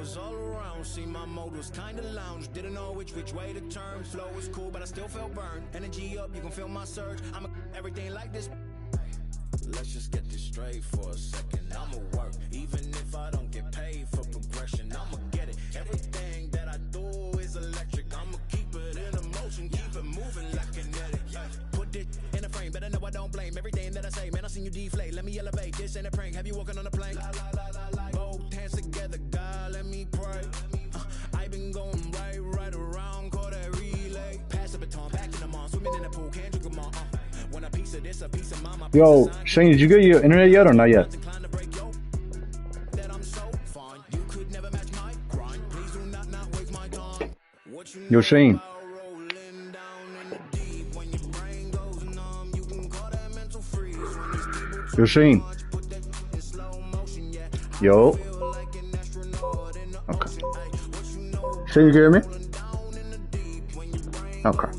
Cameras all around, see my mode was kinda lounge. Didn't know which way to turn. Flow was cool, but I still felt burned. Energy up, you can feel my surge. I'm everything like this. Let's just get this straight for a second. I'ma work, even if I don't get paid for progression. I'ma get it. Everything that I do is electric. I'ma keep it in motion, keep it moving like kinetic. Put it in a frame, better know I don't blame everything that I say. Man, I seen you deflate. Let me elevate. This ain't a prank. Have you walking on a plane? Both hands together, God, let me pray. I've been going right around, call that relay. Pass the baton, back in the mall, swimming in the pool, can't drink them all. When a piece of this, a piece of mine. Yo, Shane, did you get your internet yet or not yet? Yo, Shane. Yo, Shane. Yo. Okay. Shane, you hear me? Okay.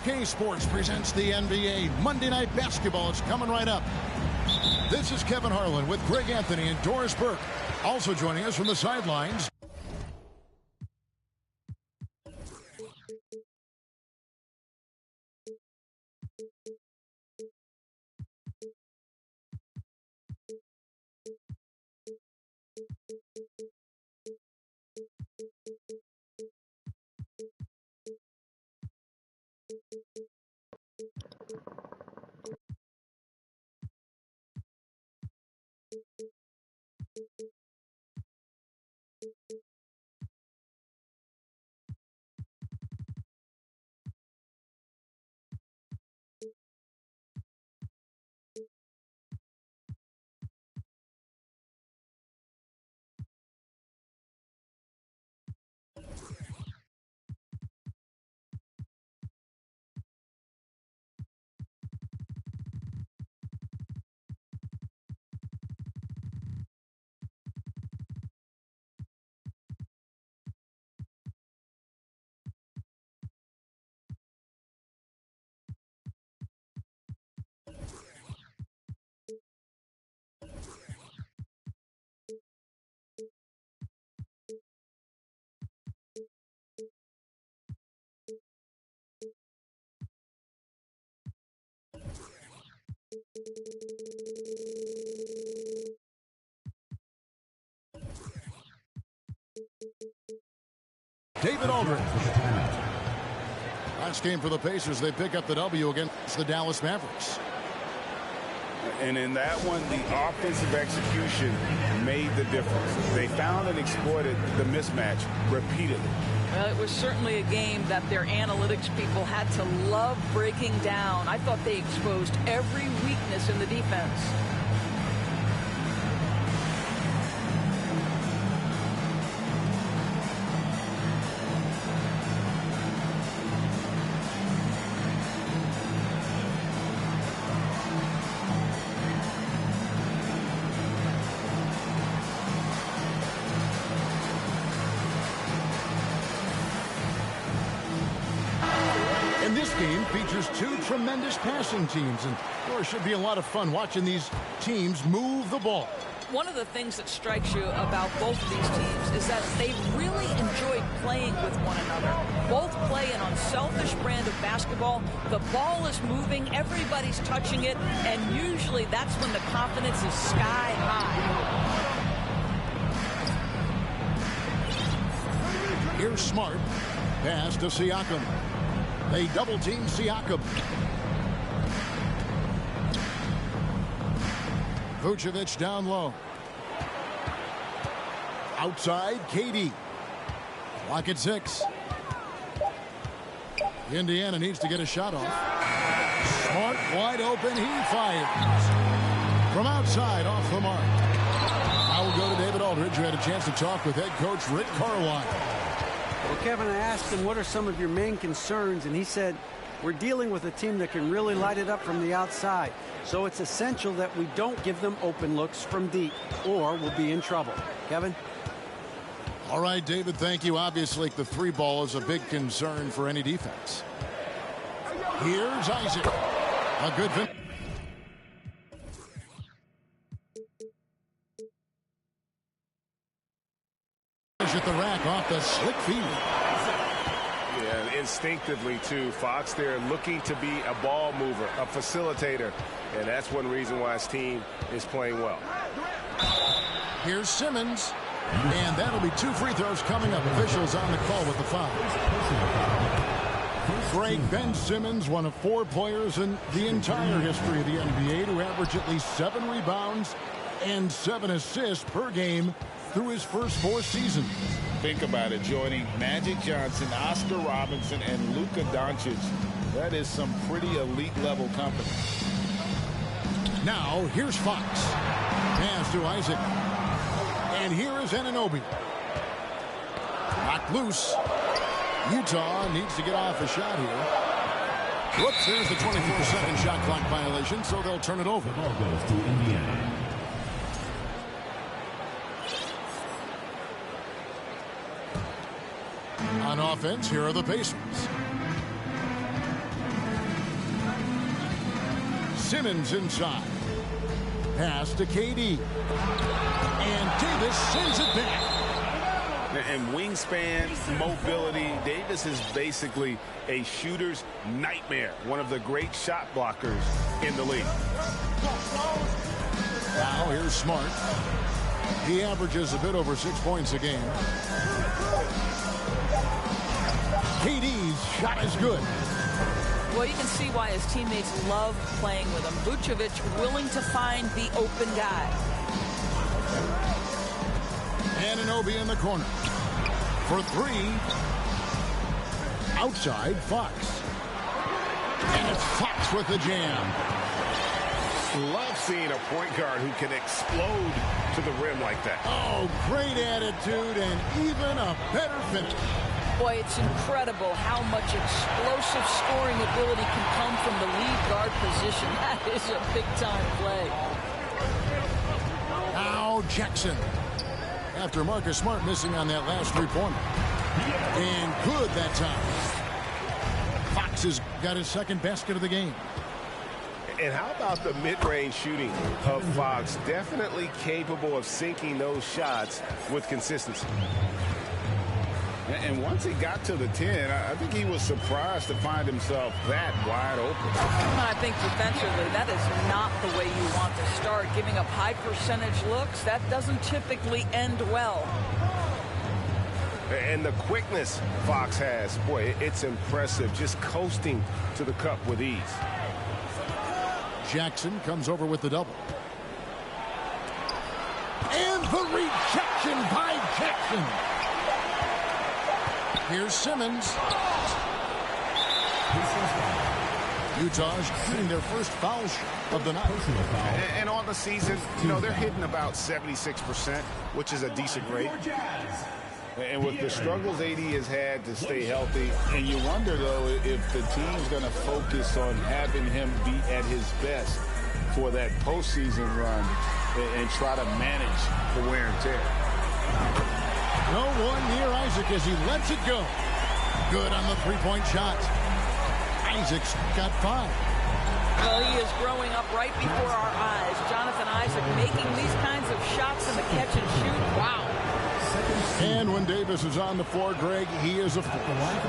K Sports presents the NBA Monday Night Basketball. It's coming right up. This is Kevin Harlan with Greg Anthony and Doris Burke. Also joining us from the sidelines. David Aldridge. Last game for the Pacers, they pick up the W against the Dallas Mavericks. And in that one, the offensive execution made the difference. They found and exploited the mismatch repeatedly. Well, it was certainly a game that their analytics people had to love breaking down. I thought they exposed every weakness in the defense. Features two tremendous passing teams, and there should be a lot of fun watching these teams move the ball. One of the things that strikes you about both of these teams is that they really enjoy playing with one another. Both play an unselfish brand of basketball. The ball is moving, everybody's touching it, and usually that's when the confidence is sky high. Here's Smart. Pass to Siakam. They double-team Siakam. Vucevic down low. Outside, KD. Clock at 6. Indiana needs to get a shot off. Smart, wide open, he fires. From outside, off the mark. Now we'll go to David Aldridge, who had a chance to talk with head coach Rick Carlisle. Well, Kevin, I asked him, what are some of your main concerns? And he said, we're dealing with a team that can really light it up from the outside. So it's essential that we don't give them open looks from deep, or we'll be in trouble. Kevin? All right, David, thank you. Obviously, the 3-ball is a big concern for any defense. Here's Isaac. A good finish. At the rack off the slick feed. Yeah, instinctively, too. Fox there looking to be a ball mover, a facilitator. And that's one reason why his team is playing well. Here's Simmons. And that'll be 2 free throws coming up. Officials on the call with the foul. Greg Ben Simmons, one of 4 players in the entire history of the NBA to average at least 7 rebounds and 7 assists per game through his first 4 seasons. Think about it, joining Magic Johnson, Oscar Robinson, and Luka Doncic. That is some pretty elite level company. Now, here's Fox. Pass to Isaac. And here is Anunoby. Knocked loose. Utah needs to get off a shot here. Whoops, there's the 24-second shot clock violation, so they'll turn it over. The ball goes to Indiana. On offense, here are the Pacers. Simmons inside. Pass to KD. And Davis sends it back. And wingspan, mobility, Davis is basically a shooter's nightmare. One of the great shot blockers in the league. Now here's Smart. He averages a bit over 6 points a game. KD's shot is good. Well, you can see why his teammates love playing with him. Vucevic willing to find the open guy. Anunoby in the corner. For 3. Outside, Fox. And it's Fox with the jam. Love seeing a point guard who can explode to the rim like that. Oh, great attitude and even a better finish. Boy, it's incredible how much explosive scoring ability can come from the lead guard position. That is a big-time play. Now Jackson. After Marcus Smart missing on that last 3-pointer. And good that time. Fox has got his second basket of the game. And how about the mid-range shooting of Fox? Definitely capable of sinking those shots with consistency. And once he got to the 10, I think he was surprised to find himself that wide open. I think defensively, that is not the way you want to start. Giving up high percentage looks, that doesn't typically end well. And the quickness Fox has, boy, it's impressive. Just coasting to the cup with ease. Jackson comes over with the double. And the rejection by Jackson. Here's Simmons. Utah's shooting their first foul shot of the night. And on the season, you know, they're hitting about 76%, which is a decent rate. And with the struggles AD has had to stay healthy, and you wonder, though, if the team's going to focus on having him be at his best for that postseason run and try to manage the wear and tear. No one near Isaac as he lets it go. Good on the 3-point shot. Isaac's got 5. Well, he is growing up right before our eyes. Jonathan Isaac making these kinds of shots in the catch and shoot. Wow. And when Davis is on the floor, Greg, he is a force.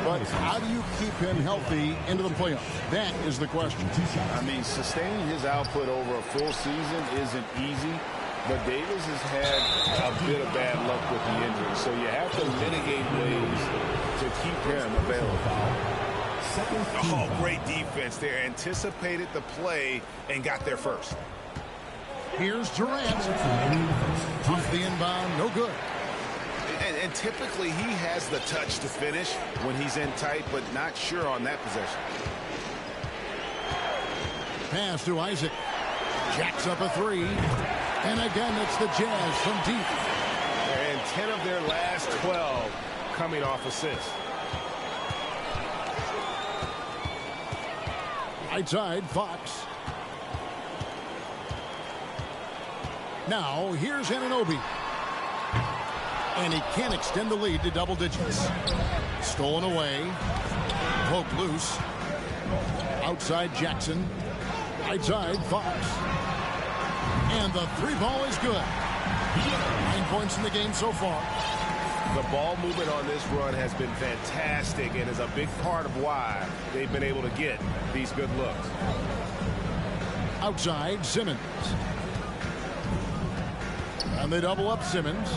But how do you keep him healthy into the playoffs? That is the question. I mean, sustaining his output over a full season isn't easy. But Davis has had a bit of bad luck with the injury, so you have to mitigate ways to keep him available. Oh, great defense there. Anticipated the play and got there first. Here's Durant. Off the inbound, no good. And typically he has the touch to finish when he's in tight, but not sure on that possession. Pass to Isaac. Jacks up a three. And again, it's the Jazz from deep. And 10 of their last 12 coming off assists. Right side, Fox. Now, here's Anunoby. And he can't extend the lead to double digits. Stolen away. Poked loose. Outside Jackson. Right side, Fox. And the three ball is good. 9 points in the game so far. The ball movement on this run has been fantastic and is a big part of why they've been able to get these good looks. Outside, Simmons. And they double up Simmons.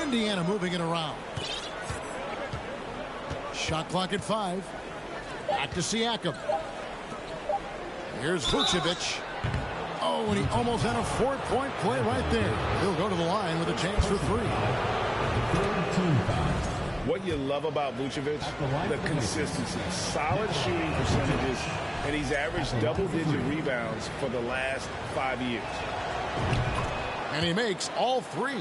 Indiana moving it around. Shot clock at 5. Back to Siakam. Here's Vucevic. Oh, and he almost had a 4-point play right there. He'll go to the line with a chance for 3. What you love about Vucevic, the consistency, solid shooting percentages, and he's averaged double-digit rebounds for the last 5 years. And he makes all 3.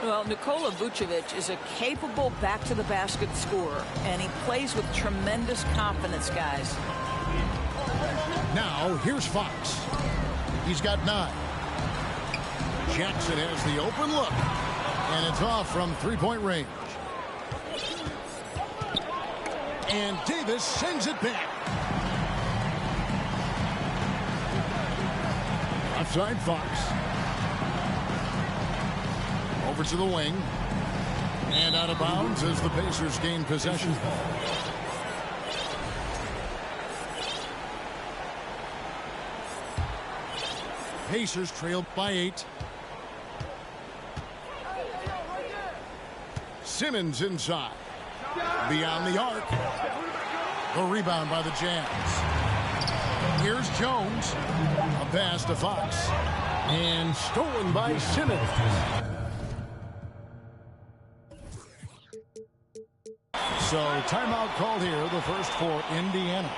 Well, Nikola Vucevic is a capable back-to-the-basket scorer, and he plays with tremendous confidence, guys. Now, here's Fox. He's got 9. Jackson has the open look, and it's off from 3-point range. And Davis sends it back. Outside Fox. Over to the wing. And out of bounds as the Pacers gain possession. Pacers trailed by 8. Simmons inside. Beyond the arc. The rebound by the Jazz. Here's Jones. A pass to Fox. And stolen by Simmons. So timeout called here, the first for Indiana.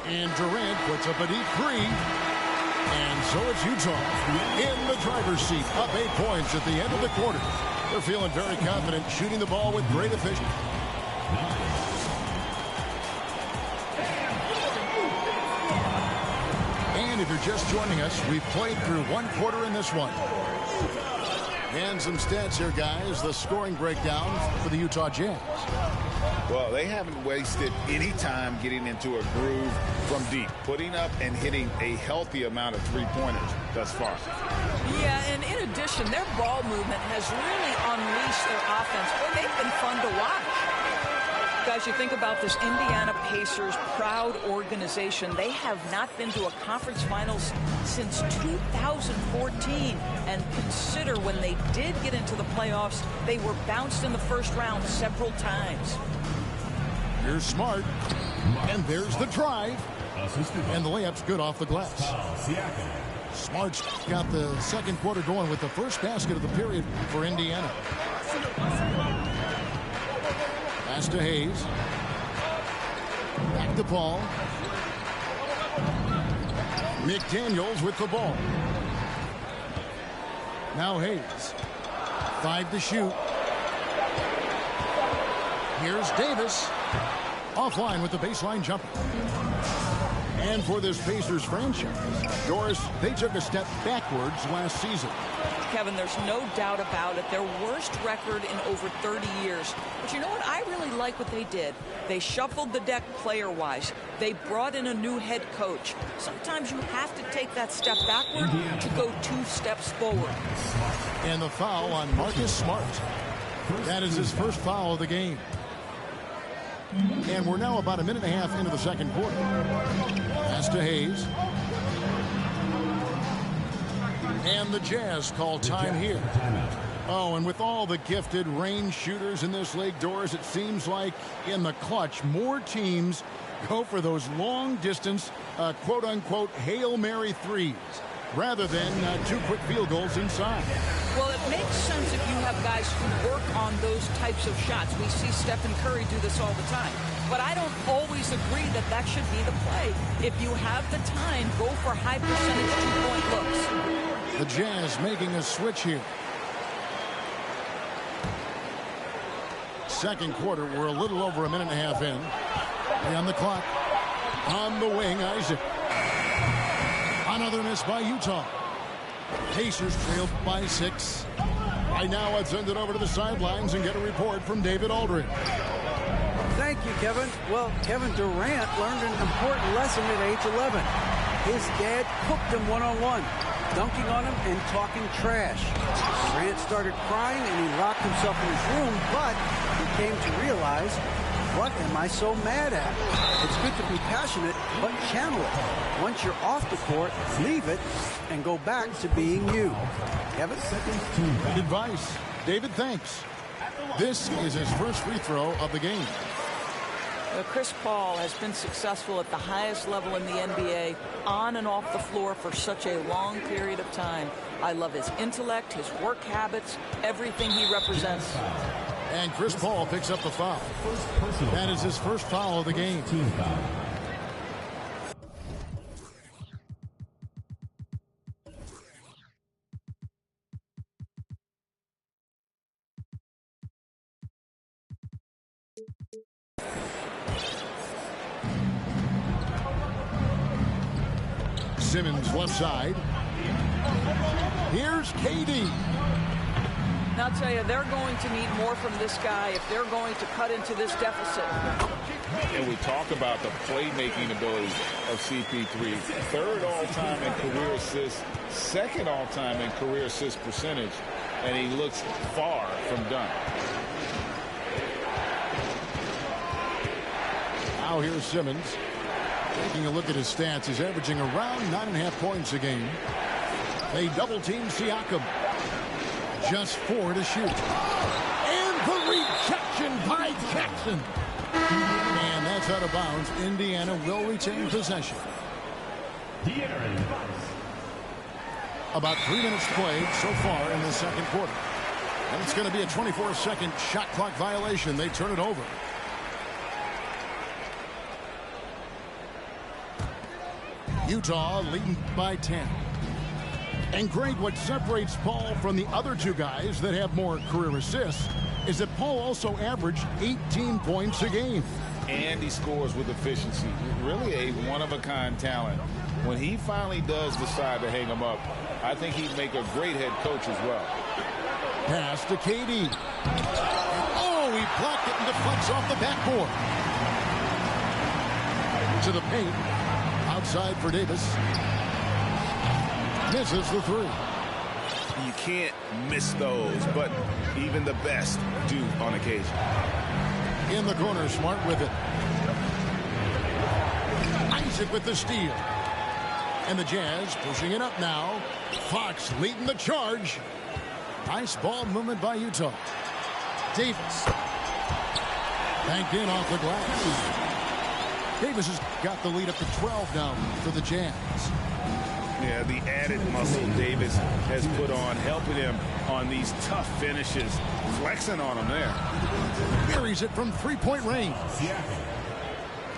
And Durant puts up a deep 3. And so it's Utah in the driver's seat, up 8 points at the end of the quarter. They're feeling very confident, shooting the ball with great efficiency. And if you're just joining us, we've played through 1 quarter in this one. And some stats here, guys. The scoring breakdown for the Utah Jazz. Well, they haven't wasted any time getting into a groove from deep, putting up and hitting a healthy amount of three-pointers thus far. Yeah, and in addition, their ball movement has really unleashed their offense. Boy, they've been fun to watch. Guys, you think about this Indiana Pacers proud organization. They have not been to a conference finals since 2014. And consider when they did get into the playoffs, they were bounced in the first round several times. Here's Smart. And there's the drive. And the layup's good off the glass. Smart's got the second quarter going with the first basket of the period for Indiana. Pass to Hayes. Back to Paul. McDaniels with the ball. Now Hayes. 5 to shoot. Here's Davis. Offline with the baseline jumper. And for this Pacers franchise, Doris, they took a step backwards last season. Kevin, there's no doubt about it. Their worst record in over 30 years. But you know what? I really like what they did. They shuffled the deck player-wise. They brought in a new head coach. Sometimes you have to take that step backward to go 2 steps forward. And the foul on Marcus Smart. That is his first foul of the game. And we're now about a minute and a half into the second quarter. Pass to Hayes. And the Jazz call time here. Oh, and with all the gifted range shooters in this league, Doris, it seems like in the clutch, more teams go for those long-distance, quote-unquote, Hail Mary threes, rather than 2 quick field goals inside. Well, it makes sense if you have guys who work on those types of shots. We see Stephen Curry do this all the time. But I don't always agree that that should be the play. If you have the time, go for high percentage 2-point looks. The Jazz making a switch here. Second quarter, we're a little over a minute and a half in. On the clock. On the wing, Isaac. Another miss by Utah. Pacers trailed by 6. Right now, let's send it over to the sidelines and get a report from David Aldridge. Thank you, Kevin. Well, Kevin Durant learned an important lesson at age 11. His dad cooked him one-on-one, dunking on him and talking trash. Durant started crying and he locked himself in his room, but he came to realize, what am I so mad at? It's good to be passionate, but channel it. Once you're off the court, leave it and go back to being you. Kevin? Good advice. David, thanks. This is his first free throw of the game. Chris Paul has been successful at the highest level in the NBA, on and off the floor for such a long period of time. I love his intellect, his work habits, everything he represents. And Chris Paul picks up the foul. That is his first foul of the game. Simmons left side. Here's KD. Now, I'll tell you, they're going to need more from this guy if they're going to cut into this deficit. And we talk about the playmaking ability of CP3. 3rd all-time in career assists, 2nd all-time in career assist percentage, and he looks far from done. Now here's Simmons. Taking a look at his stats, he's averaging around 9.5 points a game. They double-team Siakam. Just 4 to shoot. And the rejection by Jackson. And that's out of bounds. Indiana will retain possession. About 3 minutes played so far in the second quarter. And it's going to be a 24-second shot clock violation. They turn it over. Utah leading by 10. And Greg, what separates Paul from the other 2 guys that have more career assists is that Paul also averaged 18 points a game. And he scores with efficiency. Really a one-of-a-kind talent. When he finally does decide to hang him up, I think he'd make a great head coach as well. Pass to KD. Oh, he blocked it and deflects off the backboard. To the paint. Outside for Davis. Misses the 3. You can't miss those, but even the best do on occasion. In the corner, Smart with it. Isaac with the steal. And the Jazz pushing it up now. Fox leading the charge. Nice ball movement by Utah. Davis. Banked in off the glass. Davis has got the lead up to 12 now for the Jazz. Yeah, the added muscle Davis has put on, helping him on these tough finishes, flexing on him there. Buries it from 3-point range.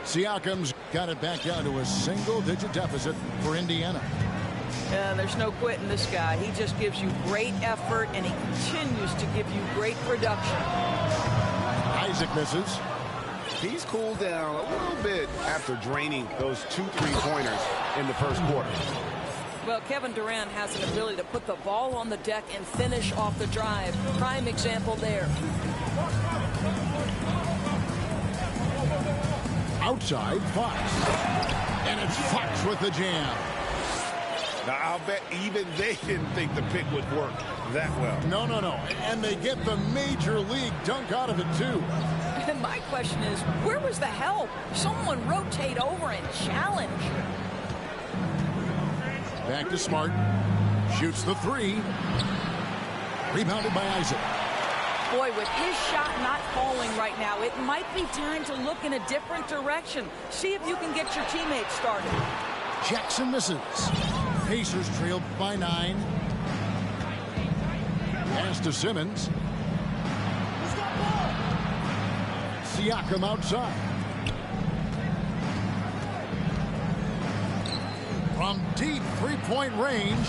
Siakam's got it back down to a single-digit deficit for Indiana. Yeah, there's no quitting this guy. He just gives you great effort, and he continues to give you great production. Isaac misses. He's cooled down a little bit after draining those 2 3-pointers in the first quarter. Well, Kevin Durant has an ability to put the ball on the deck and finish off the drive. Prime example there. Outside, Fox. And it's Fox with the jam. Now, I'll bet even they didn't think the pick would work that well. No. And they get the major league dunk out of it, too. And my question is, where was the help? Someone rotate over and challenge. Back to Smart. Shoots the 3. Rebounded by Isaac. Boy, with his shot not falling right now, it might be time to look in a different direction. See if you can get your teammates started. Jackson misses. Pacers trailed by 9. Pass to Simmons. Siakam outside. From deep 3-point range.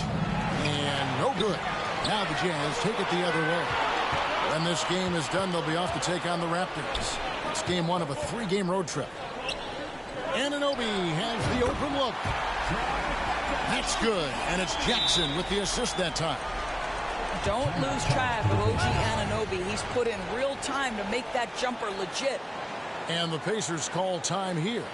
And no good. Now the Jazz take it the other way. When this game is done, they'll be off to take on the Raptors. It's game 1 of a 3-game road trip. Anunoby has the open look. That's good. And it's Jackson with the assist that time. Don't lose track of OG Anunoby. He's put in real time to make that jumper legit. And the Pacers call time here.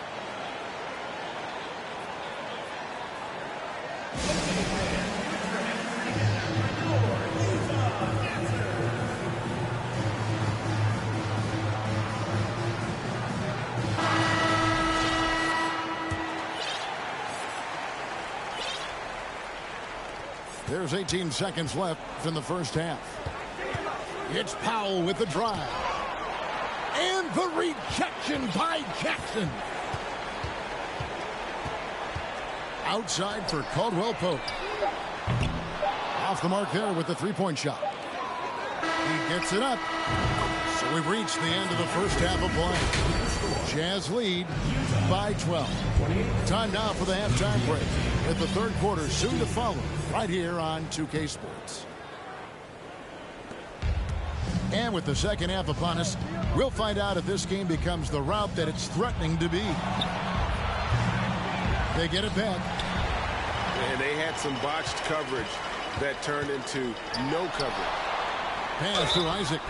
There's 18 seconds left in the first half. It's Powell with the drive. And the rejection by Jackson. Outside for Caldwell Pope. Off the mark there with the 3-point shot. He gets it up. So we've reached the end of the first half of play. Jazz lead by 12. Time now for the halftime break, with the third quarter soon to follow right here on 2K Sports. And with the second half upon us, we'll find out if this game becomes the route that it's threatening to be. They get it back. And they had some botched coverage that turned into no coverage. Pass to Isaac.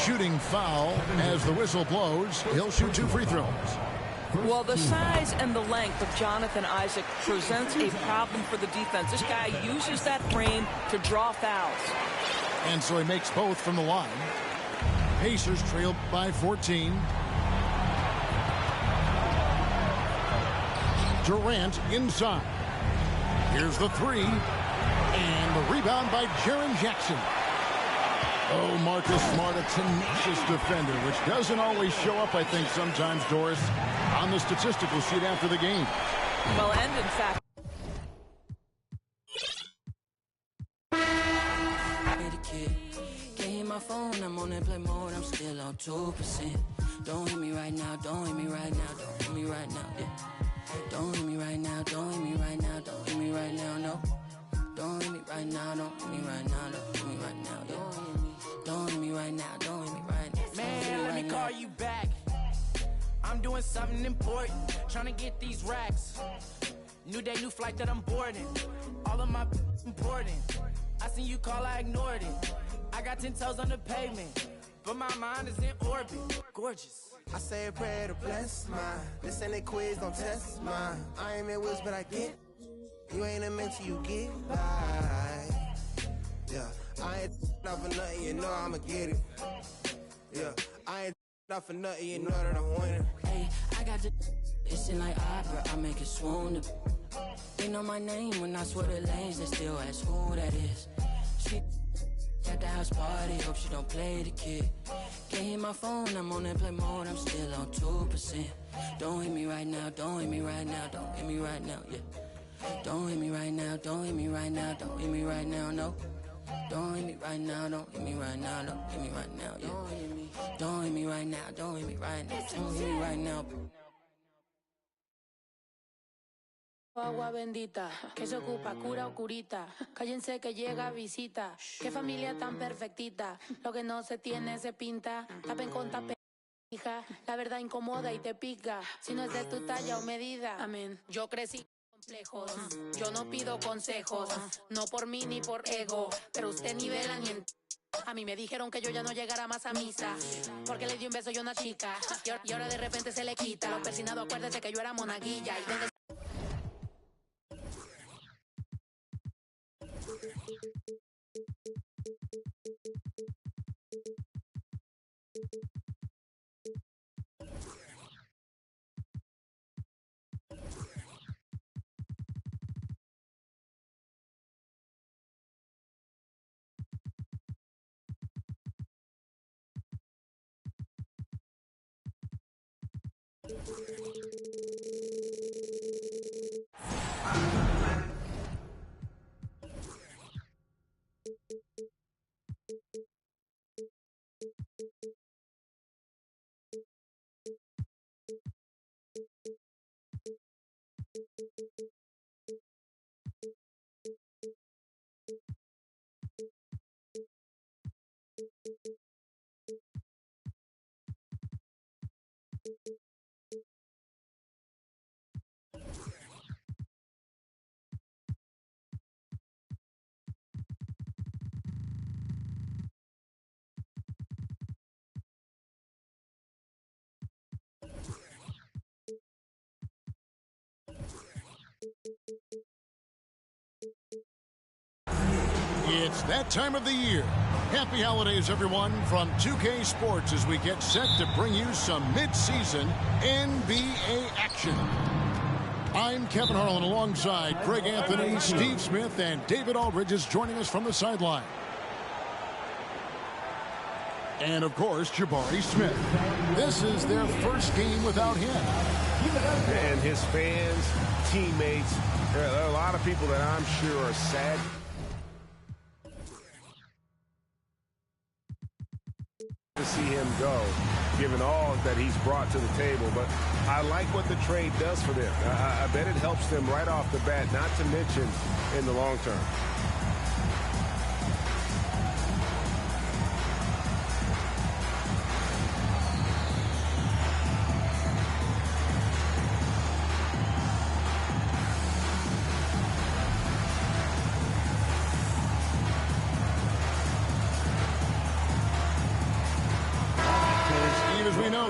Shooting foul as the whistle blows. He'll shoot 2 free throws. Well, the size and the length of Jonathan Isaac presents a problem for the defense. This guy uses that frame to draw fouls. And so he makes both from the line. Pacers trail by 14. Durant inside. Here's the 3. And the rebound by Jaren Jackson. Oh, Marcus Smart, a tenacious defender, which doesn't always show up, I think, sometimes, Doris, on the statistical sheet after the game. Well, and in fact, my phone, I'm on that play mode, I'm still on 2%. Don't hit me right now, don't hit me right now, don't hit me right now, yeah. Don't hit me right now, don't hit me right now, don't hit me right now, no. Don't hit me right now, don't hit me right now, don't hit me right now, yeah. Don't hit me right now, don't hit me right now. Man, let me call you back. I'm doing something important, trying to get these racks. New day, new flight that I'm boarding. All of my important. I seen you call, I ignored it. I got 10 toes on the pavement, but my mind is in orbit. Gorgeous. I say a prayer to bless mine. This ain't a quiz, don't test mine. I ain't in whiz, but I get. You ain't a mentor, you get by. Yeah, I ain't not for nothing, you know I'ma get it. Yeah, I ain't not for nothing, you know that I'm winning. Hey, I got the it's in like opera, I make it swoon. They know my name when I swear the lanes, they still ask who that is. She at the house party, hope she don't play the kid. Can't hit my phone, I'm on that play mode, I'm still on 2%. Don't hit me right now, don't hit me right now, don't hit me right now, yeah. Don't hit me right now, don't hit me right now, don't hit me right now, no. Don't hit me right now, don't hit me right now, don't hit me right now, yeah. Don't hit me right now, don't hit me right now, don't hit me right now. Agua bendita, que se ocupa, cura o curita. Cállense que llega visita. Qué familia tan perfectita. Lo que no se tiene se pinta. Tapen con tapen. Hija, la verdad incomoda y te pica. Si no es de tu talla o medida. Amén. Yo crecí complejos. Yo no pido consejos. No por mí ni por ego. Pero usted nivela ni en... A mí me dijeron que yo ya no llegara más a misa porque le di un beso a una chica y ahora de repente se le quita. Lo persinado, acuérdese que yo era monaguilla y donde... It's that time of the year. Happy holidays, everyone, from 2K Sports as we get set to bring you some mid-season NBA action. I'm Kevin Harlan alongside Greg Anthony, Steve Smith, and David Aldridge is joining us from the sideline. And, of course, Jabari Smith. This is their first game without him. And his fans, teammates, there are a lot of people that I'm sure are sad to see him go, given all that he's brought to the table. But I like what the trade does for them. I bet it helps them right off the bat, not to mention in the long term.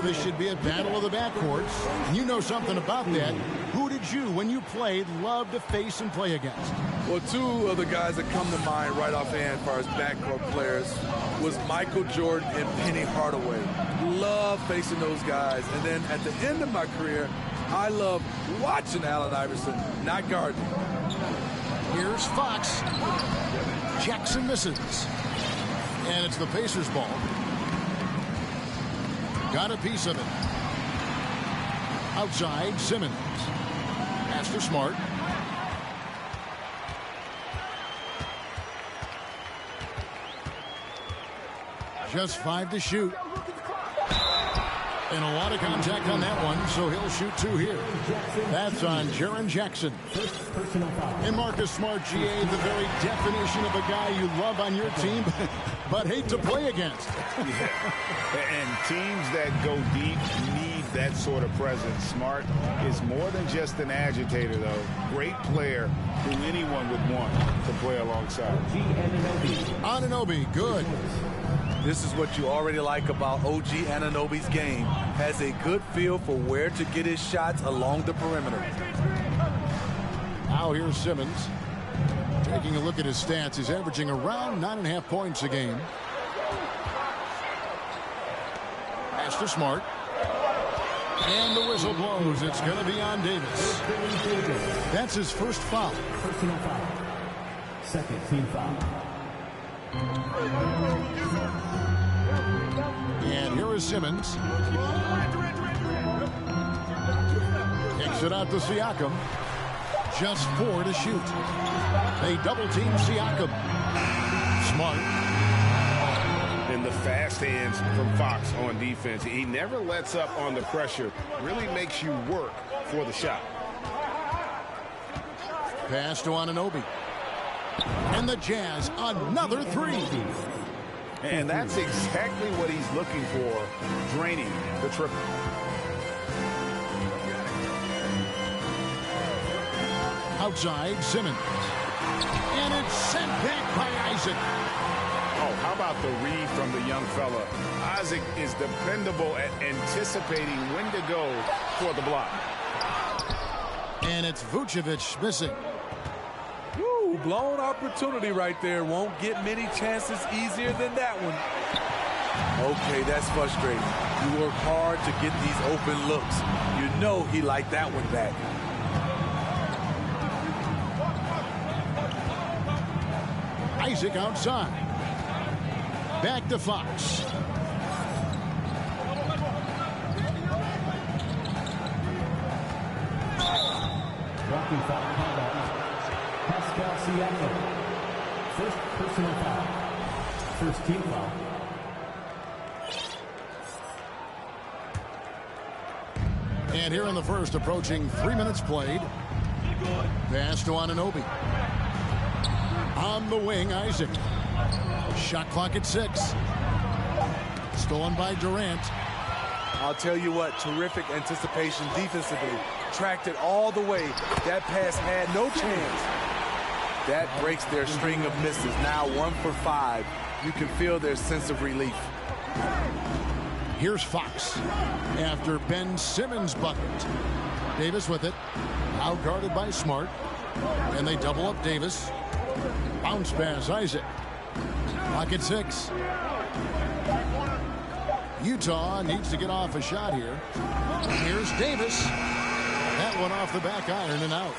This should be a battle of the backcourts. And you know something about that. Who did you, when you played, love to face and play against? Well, two of the guys that come to mind right offhand as far as backcourt players was Michael Jordan and Penny Hardaway. Love facing those guys. And then at the end of my career, I love watching Allen Iverson, not guarding. Here's Fox. Jackson misses. And it's the Pacers' ball. Got a piece of it. Outside, Simmons. Pass to Smart. Just 5 to shoot. And a lot of contact on that one, so he'll shoot 2 here. That's on Jaren Jackson. And Marcus Smart, GA, the very definition of a guy you love on your team, but hate to play against. Yeah. And teams that go deep need that sort of presence. Smart is more than just an agitator, though. Great player who anyone would want to play alongside. Anunoby, good. This is what you already like about OG Anunoby's game. Has a good feel for where to get his shots along the perimeter. Now here's Simmons. Taking a look at his stats, he's averaging around 9.5 points a game. Pass to Smart. And the whistle blows. It's going to be on Davis. That's his first foul. Personal foul. Second team foul. And here is Simmons. Kicks it out to Siakam. Just 4 to shoot. They double-team Siakam. Smart. And the fast hands from Fox on defense. He never lets up on the pressure. Really makes you work for the shot. Pass to Anunoby. And the Jazz, another 3. And that's exactly what he's looking for, draining the triple. Outside, Simmons. And it's sent back by Isaac. Oh, how about the read from the young fella? Isaac is dependable at anticipating when to go for the block. And it's Vucevic missing. Woo, blown opportunity right there. Won't get many chances easier than that one. Okay, that's frustrating. You work hard to get these open looks. You know he liked that one back. Isaac outside. Back to Fox. Rocking foul combat. Pascal Siakam. First personal foul. First team foul. And here in the first, approaching 3 minutes played. Pass to Anunoby. On the wing, Isaac. Shot clock at 6. Stolen by Durant. I'll tell you what, terrific anticipation defensively. Tracked it all the way. That pass had no chance. That breaks their string of misses. Now 1 for 5. You can feel their sense of relief. Here's Fox after Ben Simmons' bucket. Davis with it. Out guarded by Smart. And they double up Davis. Bounce pass, Isaac. Clock at 6. Utah needs to get off a shot here. Here's Davis. That one off the back iron and out.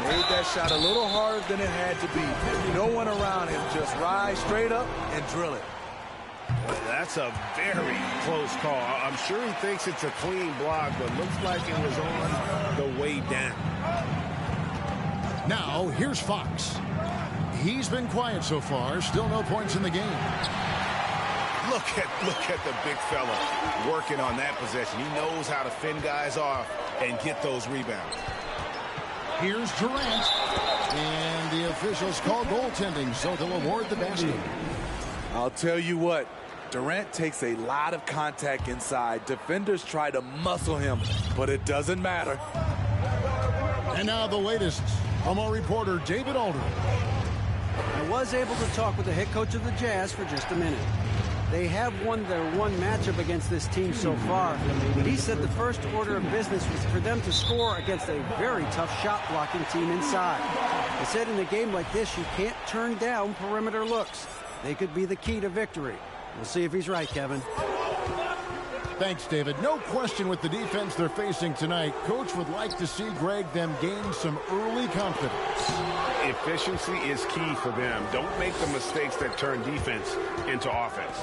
Made that shot a little harder than it had to be. No one around him. Just rise straight up and drill it. Well, that's a very close call. I'm sure he thinks it's a clean block, but looks like it was on the way down. Now, here's Fox. He's been quiet so far. Still no points in the game. Look at the big fella working on that possession. He knows how to fend guys off and get those rebounds. Here's Durant. And the officials call goaltending, so they'll award the basket. I'll tell you what, Durant takes a lot of contact inside. Defenders try to muscle him, but it doesn't matter. And now the latest from our reporter, David Aldridge. I was able to talk with the head coach of the Jazz for just a minute. They have won their one matchup against this team so far. But he said the first order of business was for them to score against a very tough shot-blocking team inside. He said in a game like this, you can't turn down perimeter looks. They could be the key to victory. We'll see if he's right, Kevin. Thanks, David. No question with the defense they're facing tonight. Coach would like to see, Greg, them gain some early confidence. Efficiency is key for them. Don't make the mistakes that turn defense into offense.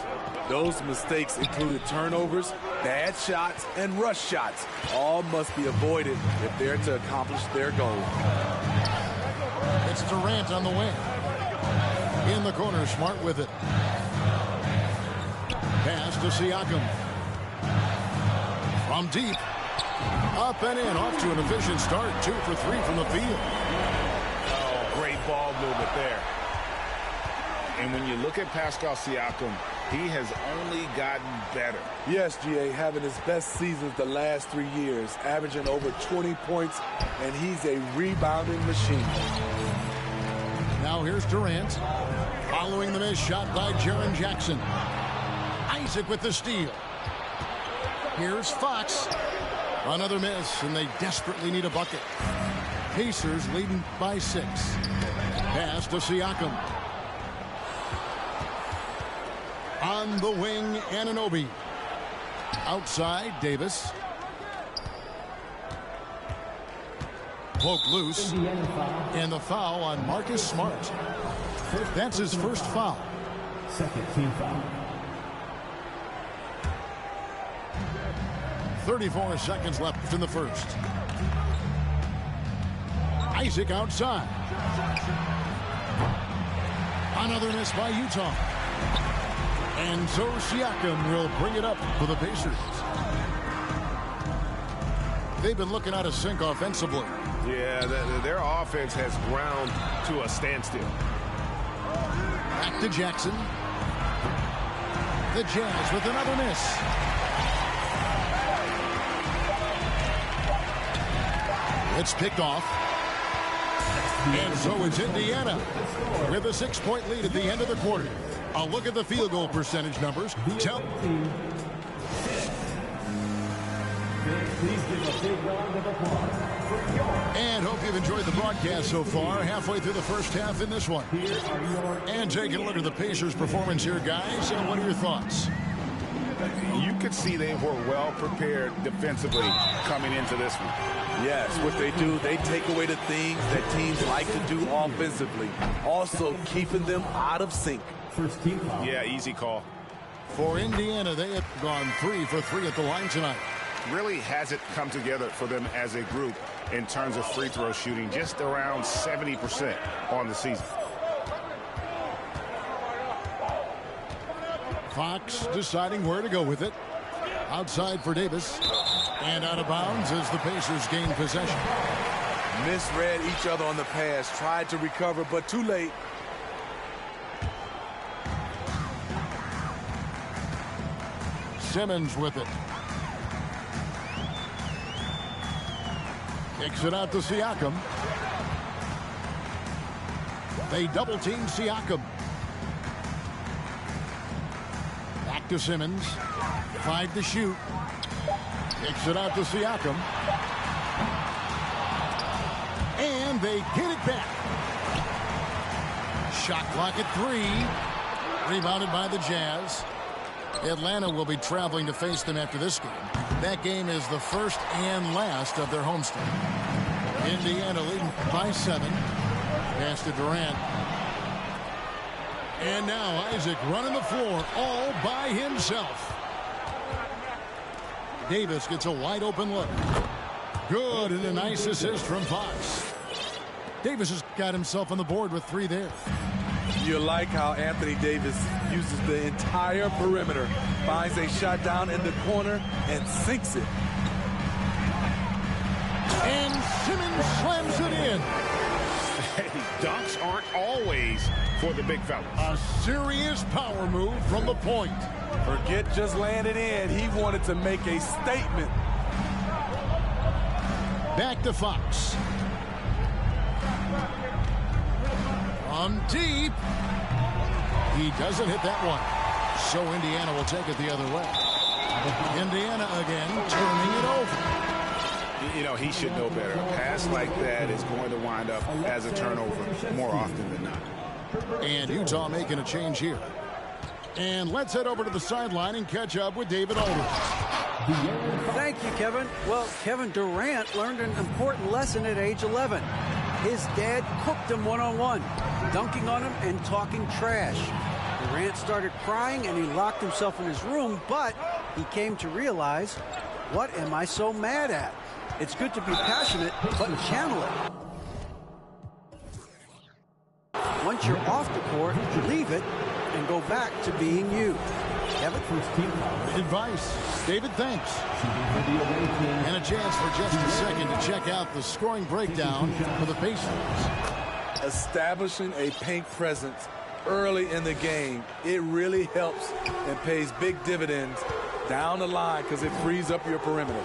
Those mistakes included turnovers, bad shots, and rush shots. All must be avoided if they're to accomplish their goal. It's Durant on the wing. In the corner, Smart with it. Pass to Siakam. From deep. Up and in. Off to an efficient start. 2 for 3 from the field. Oh, great ball movement there. And when you look at Pascal Siakam, he has only gotten better. Yes, GA, having his best seasons the last 3 years, averaging over 20 points, and he's a rebounding machine. Now here's Durant. Following the miss shot by Jaren Jackson. Isaac with the steal. Here's Fox. Another miss, and they desperately need a bucket. Pacers leading by 6. Pass to Siakam. On the wing, Anunoby. Outside, Davis. Poke loose. And the foul on Marcus Smart. That's his first foul. Second team foul. 34 seconds left in the first. Isaac outside. Another miss by Utah. And so Siakam will bring it up for the Pacers. They've been looking out of sync offensively. Yeah, their offense has ground to a standstill. Back to Jackson. The Jazz with another miss. It's picked off. And so it's Indiana with a 6-point lead at the end of the quarter. A look at the field goal percentage numbers. Please give a big round of applause for your... And hope you've enjoyed the broadcast so far. Halfway through the first half in this one. Here are your... And taking a look at the Pacers' performance here, guys. What are your thoughts? You could see they were well prepared defensively coming into this one. Yes, what they do, they take away the things that teams like to do offensively. Also keeping them out of sync. First team foul. Yeah, easy call. For Indiana, they have gone 3 for 3 at the line tonight. Really hasn't come together for them as a group in terms of free throw shooting, just around 70% on the season. Fox deciding where to go with it. Outside for Davis. And out of bounds as the Pacers gain possession. Misread each other on the pass. Tried to recover, but too late. Simmons with it. Kicks it out to Siakam. They double team Siakam. Back to Simmons. 5 to shoot. Kicks it out to Siakam. And they get it back. Shot clock at 3. Rebounded by the Jazz. Atlanta will be traveling to face them after this game. That game is the first and last of their homestand. Indiana leading by 7. Pass to Durant. And now Isaac running the floor all by himself. Davis gets a wide open look. Good, and a nice assist from Fox. Davis has got himself on the board with 3 there. You like how Anthony Davis uses the entire perimeter, finds a shot down in the corner, and sinks it. And Simmons slams it in. Hey, dunks aren't always for the big fellas. A serious power move from the point. Forget just laying it in. He wanted to make a statement. Back to Fox. From deep. He doesn't hit that one. So Indiana will take it the other way. Indiana again turning it over. You know, he should know better. A pass like that is going to wind up as a turnover more often than not. And Utah making a change here. And let's head over to the sideline and catch up with David Aldridge. Thank you, Kevin. Well, Kevin Durant learned an important lesson at age 11. His dad cooked him one-on-one, dunking on him and talking trash. Durant started crying and he locked himself in his room, but he came to realize, what am I so mad at? It's good to be passionate, but channel it. Once you're off the court, leave it and go back to being you. Kevin? Advice. David, thanks. And a chance for just a second to check out the scoring breakdown for the Pacers. Establishing a paint presence early in the game, it really helps and pays big dividends down the line because it frees up your perimeter.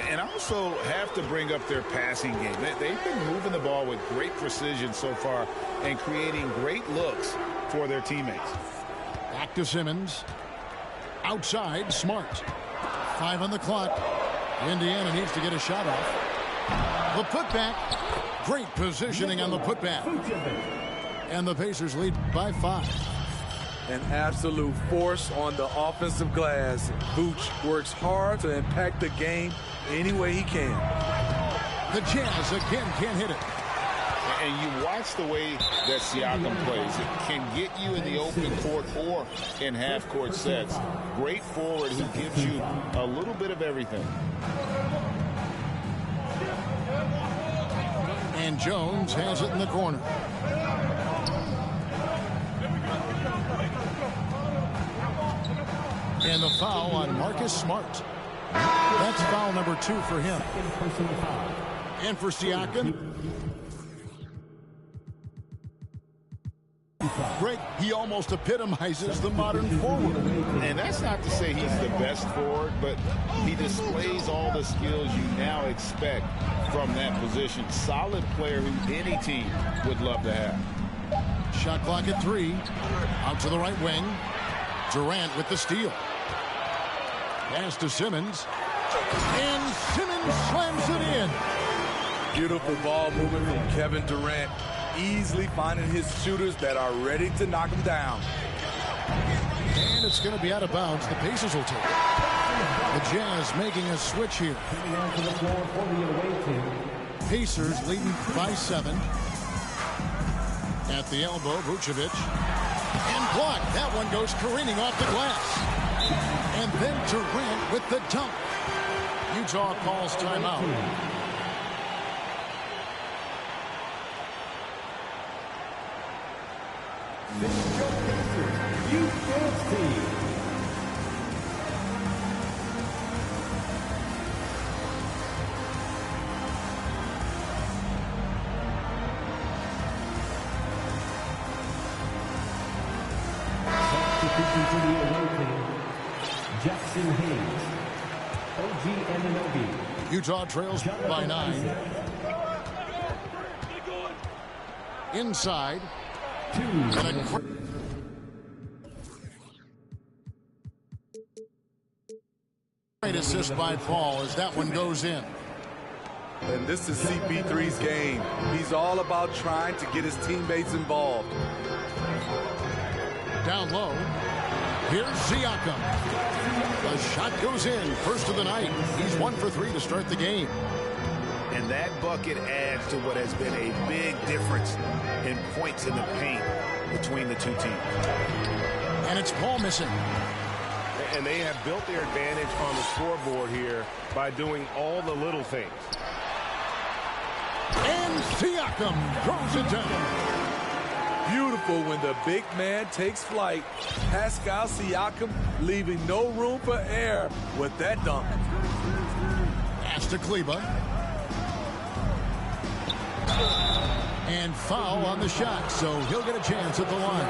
And also have to bring up their passing game. They've been moving the ball with great precision so far and creating great looks for their teammates. Back to Simmons. Outside, Smart. 5 on the clock. Indiana needs to get a shot off. The putback. Great positioning on the putback. And the Pacers lead by 5. An absolute force on the offensive glass. Vooch works hard to impact the game any way he can. The Jazz again can't hit it. And you watch the way that Siakam plays. It can get you in the open court or in half-court sets. Great forward who gives you a little bit of everything. And Jones has it in the corner. And the foul on Marcus Smart. That's foul number 2 for him. And for Siakam. Greg, he almost epitomizes the modern forward. And that's not to say he's the best forward, but he displays all the skills you now expect from that position. Solid player who any team would love to have. Shot clock at 3. Out to the right wing. Durant with the steal. Pass to Simmons. And Simmons slams it in. Beautiful ball movement from Kevin Durant. Easily finding his shooters that are ready to knock him down. And it's going to be out of bounds. The Pacers will take it. The Jazz making a switch here. Pacers leading by 7. At the elbow, Vucevic. And blocked. That one goes careening off the glass. And then Durant with the dunk. Utah calls timeout. Jackson Hayes, OG Anunoby. Utah trails by 9. Inside. 2. Great assist by Paul as that one goes in. And this is CP3's game. He's all about trying to get his teammates involved. Down low. Here's Siakam. The shot goes in. First of the night. He's 1 for 3 to start the game. And that bucket adds to what has been a big difference in points in the paint between the two teams. And it's Paul missing. And they have built their advantage on the scoreboard here by doing all the little things. And Siakam throws it down. Beautiful when the big man takes flight. Pascal Siakam leaving no room for error with that dunk. Pass to Kleber. And foul on the shot, so he'll get a chance at the line.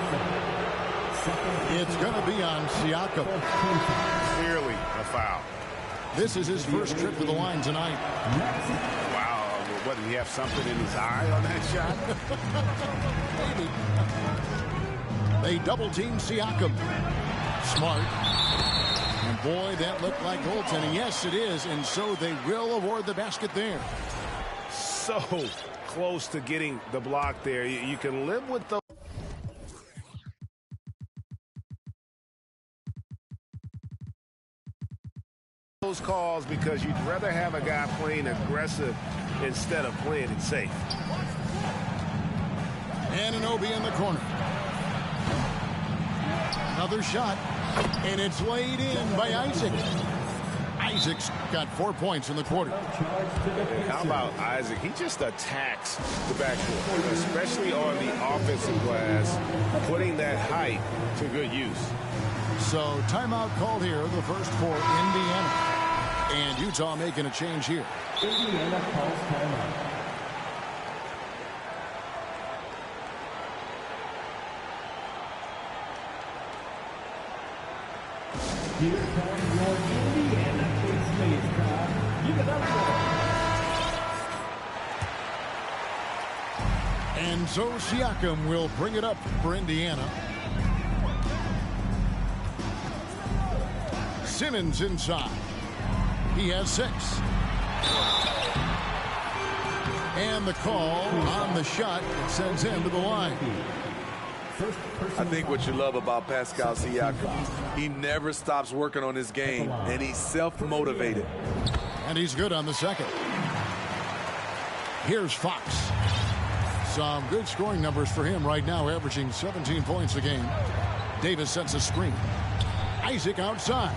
It's going to be on Siakam. Clearly a foul. This is his first trip to the line tonight. Wow. What, did he have something in his eye on that shot? Maybe. They double-team Siakam. Smart. And boy, that looked like goaltending. Yes, it is, and so they will award the basket there. So close to getting the block there. You can live with those calls because you'd rather have a guy playing aggressive instead of playing it safe. Anunoby in the corner. Another shot, and it's laid in by Isaac. Isaac's got 4 points in the quarter. How about Isaac? He just attacks the backcourt, especially on the offensive glass, putting that height to good use. So timeout called here, the first for Indiana. And Utah making a change here. Indiana calls timeout. Here comes your Indiana Pacers crowd. Give it up for. And so Siakam will bring it up for Indiana. Simmons inside. He has 6. And the call on the shot sends him to the line. I think what you love about Pascal Siakam, he never stops working on his game, and he's self-motivated. And he's good on the second. Here's Fox. Some good scoring numbers for him right now, averaging 17 points a game. Davis sets a screen. Isaac outside.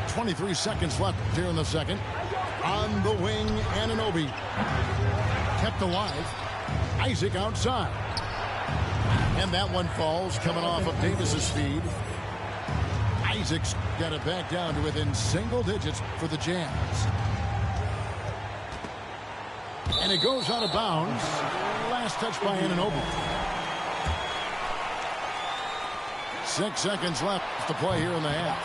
.23 seconds left here in the second. On the wing, Anunoby. Kept alive. Isaac outside. And that one falls, coming off of Davis's feed. Isaac's got it back down to within single digits for the Jazz. And it goes out of bounds. Last touch by Anunoby. 6 seconds left to play here in the half.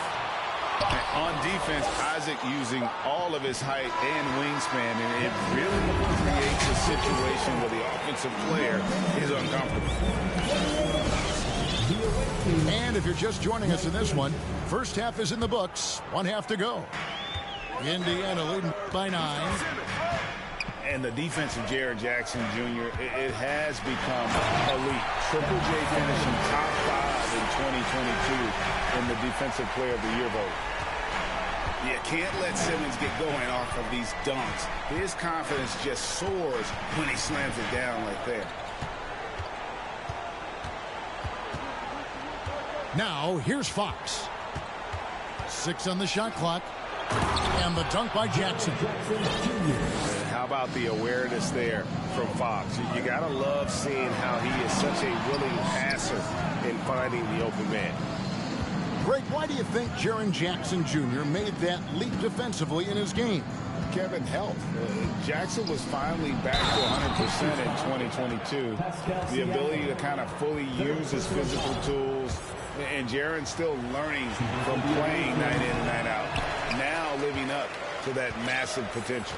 On defense, Isaac using all of his height and wingspan, and it really creates a situation where the offensive player is uncomfortable. And if you're just joining us in this one, first half is in the books. 1 half to go. Indiana leading by 9. And the defense of Jaren Jackson Jr., it has become elite. Triple J finishing top 5 in 2022 in the Defensive Player of the Year vote. You can't let Simmons get going off of these dunks. His confidence just soars when he slams it down like that. Now, here's Fox. 6 on the shot clock. And the dunk by Jackson. How about the awareness there from Fox? You got to love seeing how he is such a willing passer in finding the open man. Greg, why do you think Jaren Jackson Jr. made that leap defensively in his game? Kevin, health. Jackson was finally back to 100% in 2022. The ability to kind of fully use his physical tools. And Jaren's still learning from playing night in and night out. Now living up to that massive potential.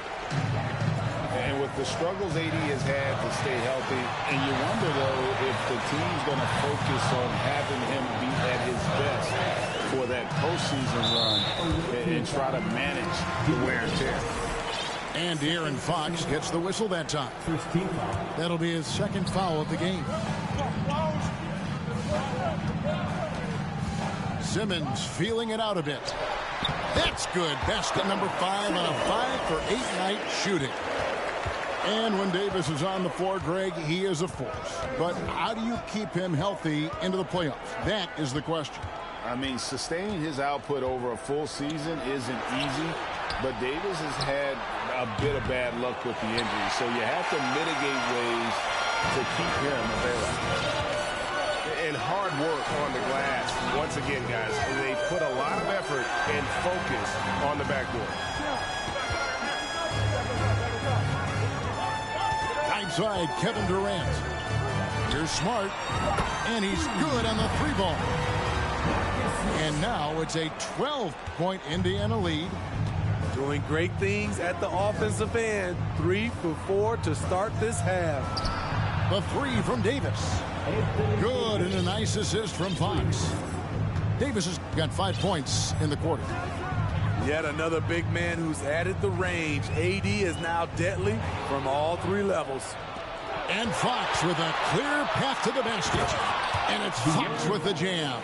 And with the struggles AD has had to stay healthy, and you wonder, though, if the team's going to focus on having him be at his best for that postseason run and try to manage the wear and tear. And De'Aaron Fox gets the whistle that time. That'll be his second foul of the game. Simmons feeling it out a bit. That's good. Basket number 5 on a 5-for-8 night shooting. And when Davis is on the floor, Greg, he is a force. But how do you keep him healthy into the playoffs? That is the question. I mean, sustaining his output over a full season isn't easy, but Davis has had a bit of bad luck with the injury, so you have to mitigate ways to keep him available. And hard work on the glass. Once again, guys, they put a lot of effort and focus on the backboard. Outside, Kevin Durant. Here's Smart, and he's good on the 3-ball. And now it's a 12-point Indiana lead. Doing great things at the offensive end. 3 for 4 to start this half. The 3 from Davis. Good, and a nice assist from Fox. Davis has got 5 points in the quarter. Yet another big man who's added the range. AD is now deadly from all 3 levels. And Fox with a clear path to the basket. And it's Fox with the jam.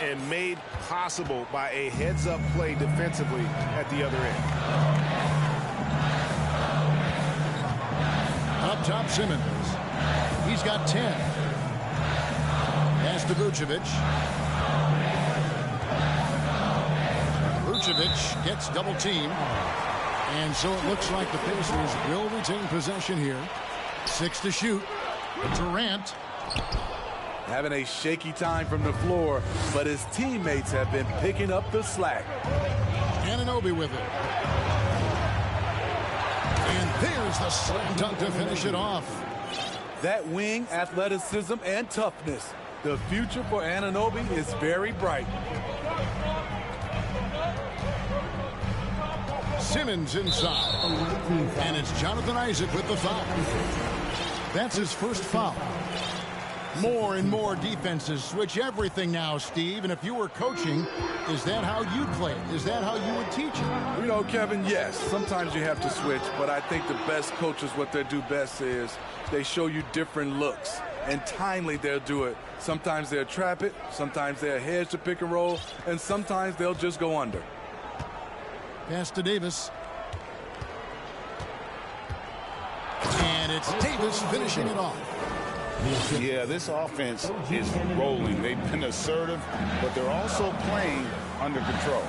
And made possible by a heads-up play defensively at the other end. Up top, Simmons. He's got 10. Pass to Vucevic. Vucevic gets double-teamed. And so it looks like the Pacers will retain possession here. 6 to shoot. Durant. Having a shaky time from the floor, but his teammates have been picking up the slack. Anunoby with it. And there's the slam dunk to finish it off. That wing athleticism and toughness. The future for Anunoby is very bright. Simmons inside. And it's Jonathan Isaac with the foul. That's his first foul. More and more defenses switch everything now, Steve. And if you were coaching, is that how you play it? Is that how you would teach it? You know, Kevin, yes. Sometimes you have to switch, but I think the best coaches, what they do best is they show you different looks. And timely, they'll do it. Sometimes they'll trap it. Sometimes they'll hedge the pick and roll. And sometimes they'll just go under. Pass to Davis. And it's Davis finishing it off. Yeah, this offense is rolling. They've been assertive, but they're also playing under control.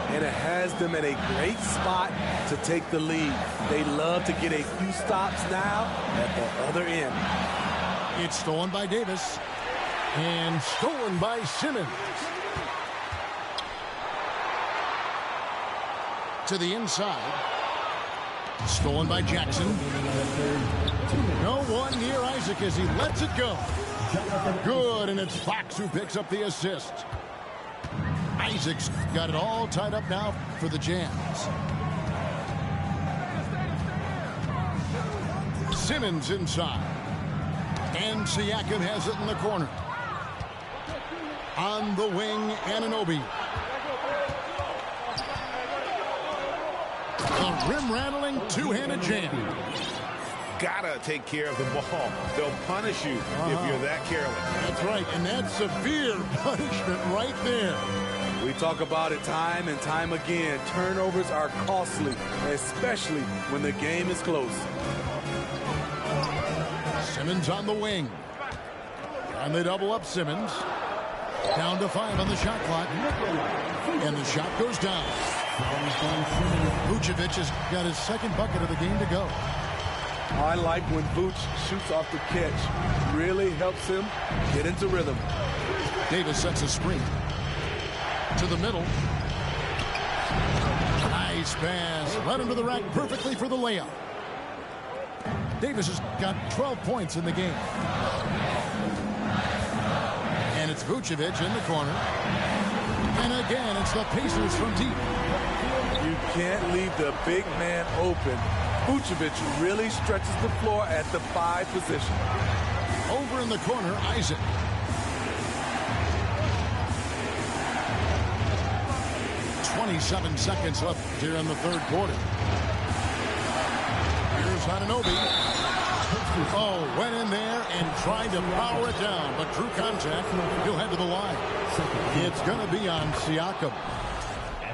And it has them in a great spot to take the lead. They love to get a few stops now at the other end. It's stolen by Davis. And stolen by Simmons. To the inside. Stolen by Jackson. No one near Isaac as he lets it go. Good, and it's Fox who picks up the assist. Isaac's got it all tied up now for the Jazz. Simmons inside. And Siakam has it in the corner. On the wing, Anunoby. A rim-rattling two-handed jam. Gotta take care of the ball. They'll punish you if you're that careless. That's right, and that's severe punishment right there. We talk about it time and time again. Turnovers are costly, especially when the game is close. Simmons on the wing. And they double up Simmons. Down to 5 on the shot clock. And the shot goes down. Vucevic has got his second bucket of the game to go. I like when Vooch shoots off the catch. Really helps him get into rhythm. Davis sets a screen. To the middle. Nice pass. Led into the rack perfectly for the layup. Davis has got 12 points in the game. And it's Vucevic in the corner. And again, it's the Pacers from deep. You can't leave the big man open. Vucevic really stretches the floor at the 5 position. Over in the corner, Isaac. .27 seconds left here in the third quarter. Here's Anunoby. Oh, went in there and tried to power it down, but drew contact. He'll head to the line. It's going to be on Siakam.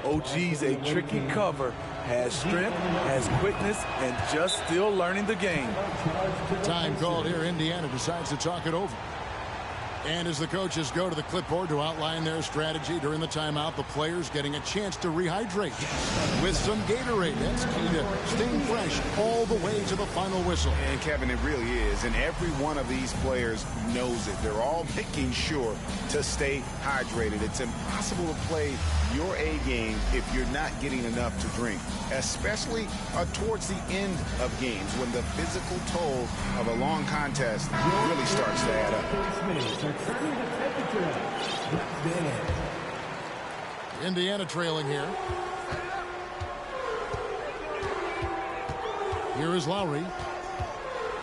OG's a tricky cover. Has strength, has quickness, and just still learning the game. Time called here. Indiana decides to talk it over. And as the coaches go to the clipboard to outline their strategy during the timeout, the players getting a chance to rehydrate with some Gatorade. That's key to staying fresh all the way to the final whistle. And Kevin, it really is. And every one of these players knows it. They're all making sure to stay hydrated. It's impossible to play your A game if you're not getting enough to drink, especially towards the end of games when the physical toll of a long contest really starts to add up. Indiana trailing here. Here is Lowry.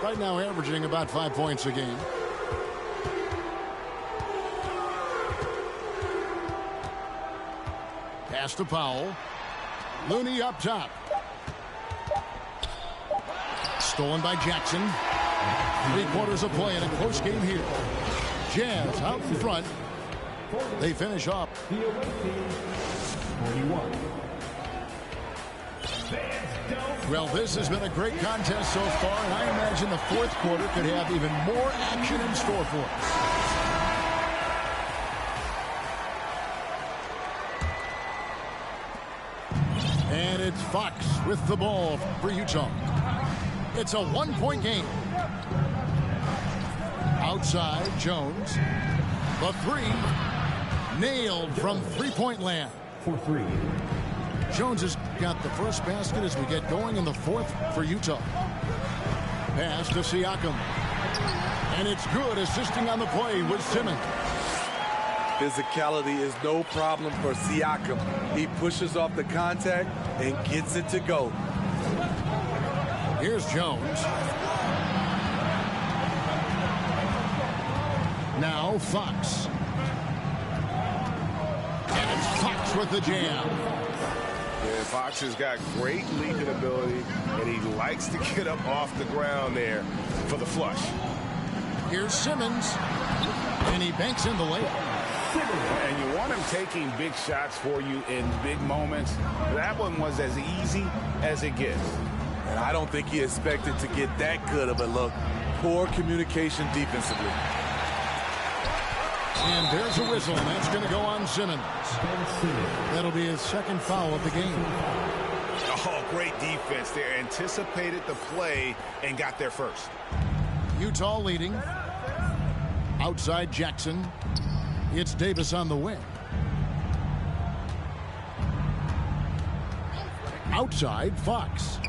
Right now averaging about 5 points a game. Pass to Powell. Looney up top. Stolen by Jackson. 3 quarters of play in a close game here. Jazz out in front. They finish up. Well, this has been a great contest so far, and I imagine the fourth quarter could have even more action in store for us. And it's Fox with the ball for Utah. It's a 1-point game. Outside, Jones. The 3 nailed from three-point land. For 3. Jones has got the first basket as we get going in the fourth for Utah. Pass to Siakam. And it's good, assisting on the play with Simmons. Physicality is no problem for Siakam. He pushes off the contact and gets it to go. Here's Jones. Now Fox. And it's Fox with the jam. Yeah, Fox has got great leaping ability, and he likes to get up off the ground there for the flush. Here's Simmons. And he banks in the layup. And you want him taking big shots for you in big moments. That one was as easy as it gets. And I don't think he expected to get that good of a look. Poor communication defensively. And there's a whistle, and that's going to go on Simmons. That'll be his second foul of the game. Oh, great defense there. Anticipated the play and got there first. Utah leading. Outside Jackson. It's Davis on the wing. Outside Fox.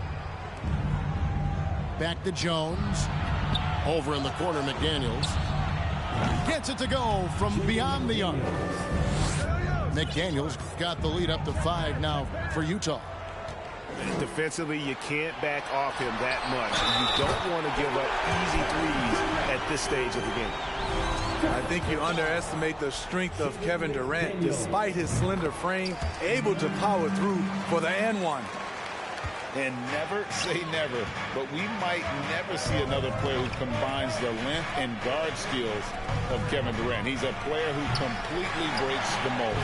Back to Jones. Over in the corner, McDaniels. Gets it to go from beyond the arc. McDaniels got the lead up to 5 now for Utah. Defensively, you can't back off him that much. You don't want to give up easy threes at this stage of the game. I think you underestimate the strength of Kevin Durant. Despite his slender frame, able to power through for the and one. And never say never, but we might never see another player who combines the length and guard skills of Kevin Durant. He's a player who completely breaks the mold.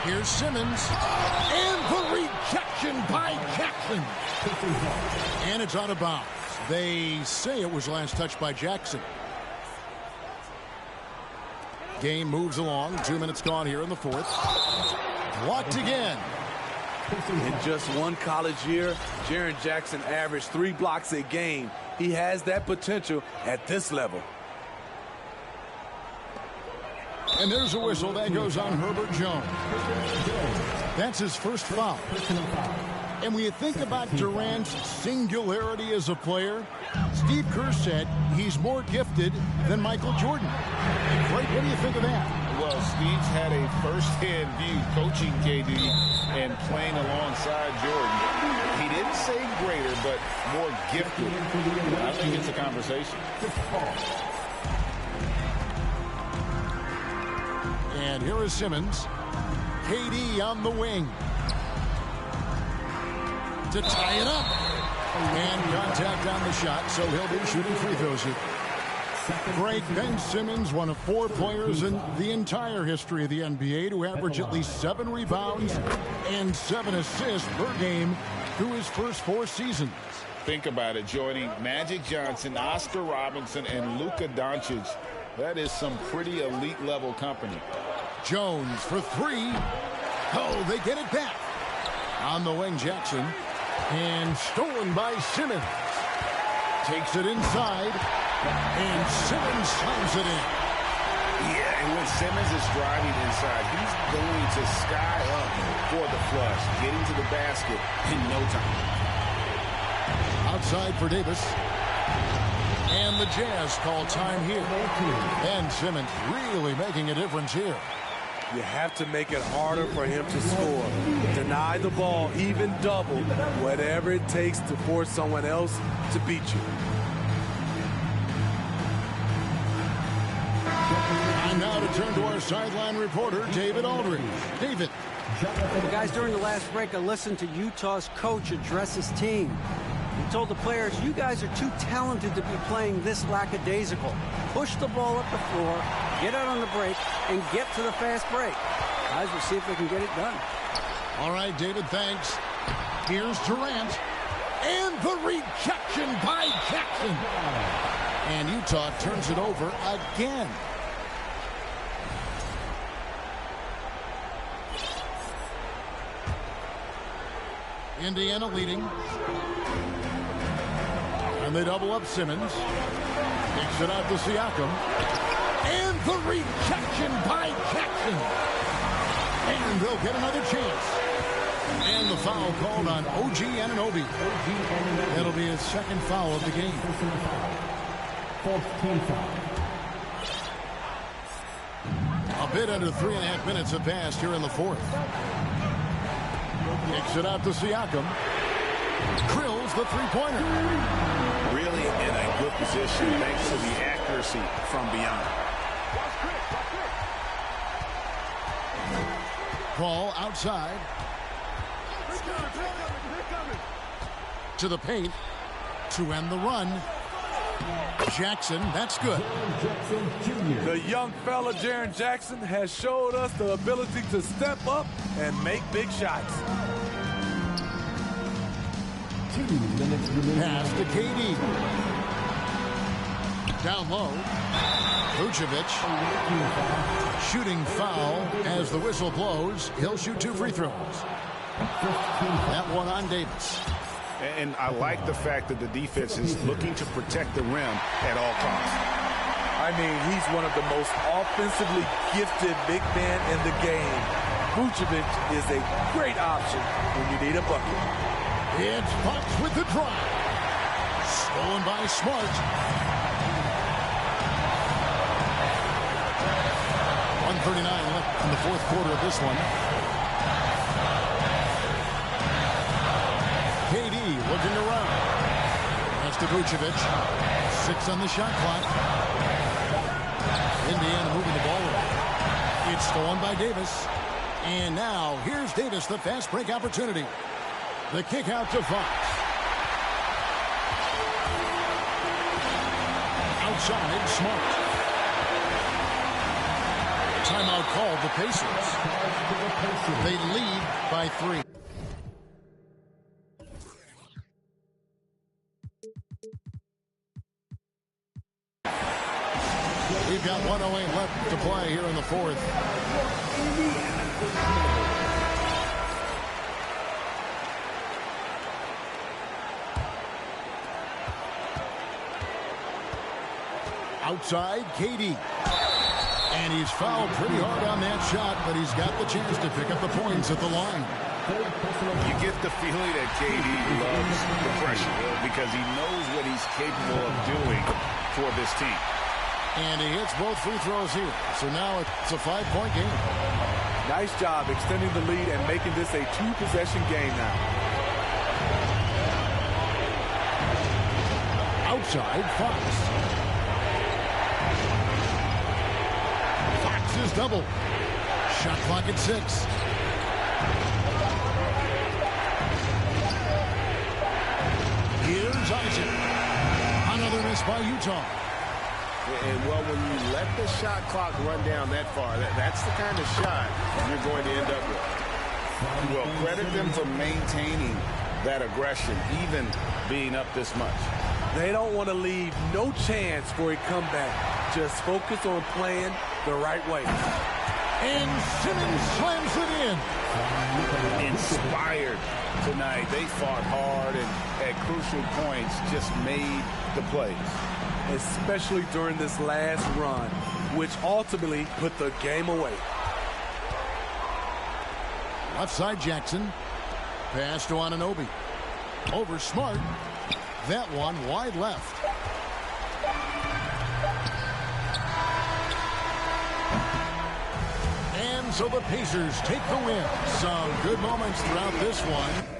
Here's Simmons. And the rejection by Jackson. And it's out of bounds. They say it was last touched by Jackson. Game moves along. 2 minutes gone here in the fourth. Blocked again. In just one college year, Jaren Jackson averaged 3 blocks a game. He has that potential at this level. And there's a whistle that goes on Herbert Jones. That's his first foul. And when you think about Durant's singularity as a player, Steve Kerr said he's more gifted than Michael Jordan. Frank, what do you think of that? Well, Steve's had a first-hand view coaching KD and playing alongside Jordan. He didn't say greater, but more gifted. I think it's a conversation. And here is Simmons. KD on the wing. To tie it up. And contact on the shot, so he'll be shooting free throws here. Greg Ben Simmons, one of 4 players in the entire history of the NBA to average at least 7 rebounds and 7 assists per game through his first 4 seasons. Think about it, joining Magic Johnson, Oscar Robinson, and Luka Doncic. That is some pretty elite level company. Jones for 3. Oh, they get it back. On the wing, Jackson. And stolen by Simmons. Takes it inside. And Simmons slams it in. Yeah, and when Simmons is driving inside, he's going to sky up for the flush, getting to the basket in no time. Outside for Davis. And the Jazz call time here. And Simmons really making a difference here. You have to make it harder for him to score. Deny the ball, even double, whatever it takes to force someone else to beat you. And now to turn to our sideline reporter, David Aldridge. David. Well, guys, during the last break, I listened to Utah's coach address his team. He told the players, you guys are too talented to be playing this lackadaisical. Push the ball up the floor, get out on the break, and get to the fast break. Guys, we'll see if they can get it done. All right, David, thanks. Here's Durant. And the rejection by Jackson. And Utah turns it over again. Indiana leading. And they double up Simmons. Takes it out to Siakam. And the rejection by Jackson. And they'll get another chance. And the foul called on OG Anunoby. That'll be his second foul of the game. A bit under 3.5 minutes have passed here in the fourth. Takes it out to Siakam. Drills the three-pointer. Really in a good position thanks to the accuracy from beyond. Ball outside. To the paint to end the run. Jackson, that's good. The young fella, Jaren Jackson, has showed us the ability to step up and make big shots. Pass to KD. Down low. Vucevic. Shooting foul as the whistle blows. He'll shoot 2 free throws. That one on Davis. And I like the fact that the defense is looking to protect the rim at all costs. I mean, he's one of the most offensively gifted big men in the game. Vucevic is a great option when you need a bucket. It's Fox with the drive. Stolen by Smart. 1:39 left in the fourth quarter of this one. KD looking around. That's to Vucevic. 6 on the shot clock. Indiana moving the ball around. It's stolen by Davis. And now, here's Davis, the fast break opportunity. The kick out to Fox. Outside, Smart. Timeout called the Pacers. They lead by 3. We've got 1:08 left to play here in the fourth. Outside, KD. And he's fouled pretty hard on that shot, but he's got the chance to pick up the points at the line. You get the feeling that KD loves the pressure because he knows what he's capable of doing for this team. And he hits both free throws here. So now it's a 5-point game. Nice job extending the lead and making this a 2-possession game now. Outside, Fox. Fox is double. Shot clock at 6. Here's Isaac. Another miss by Utah. And, well, when you let the shot clock run down that far, that's the kind of shot you're going to end up with. Well, credit them for maintaining that aggression, even being up this much. They don't want to leave no chance for a comeback. Just focus on playing the right way. And Simmons slams it in. Inspired tonight. They fought hard and at crucial points just made the plays. Especially during this last run, which ultimately put the game away. Left side, Jackson. Pass to Anunoby. Over Smart. That one wide left. And so the Pacers take the win. Some good moments throughout this one.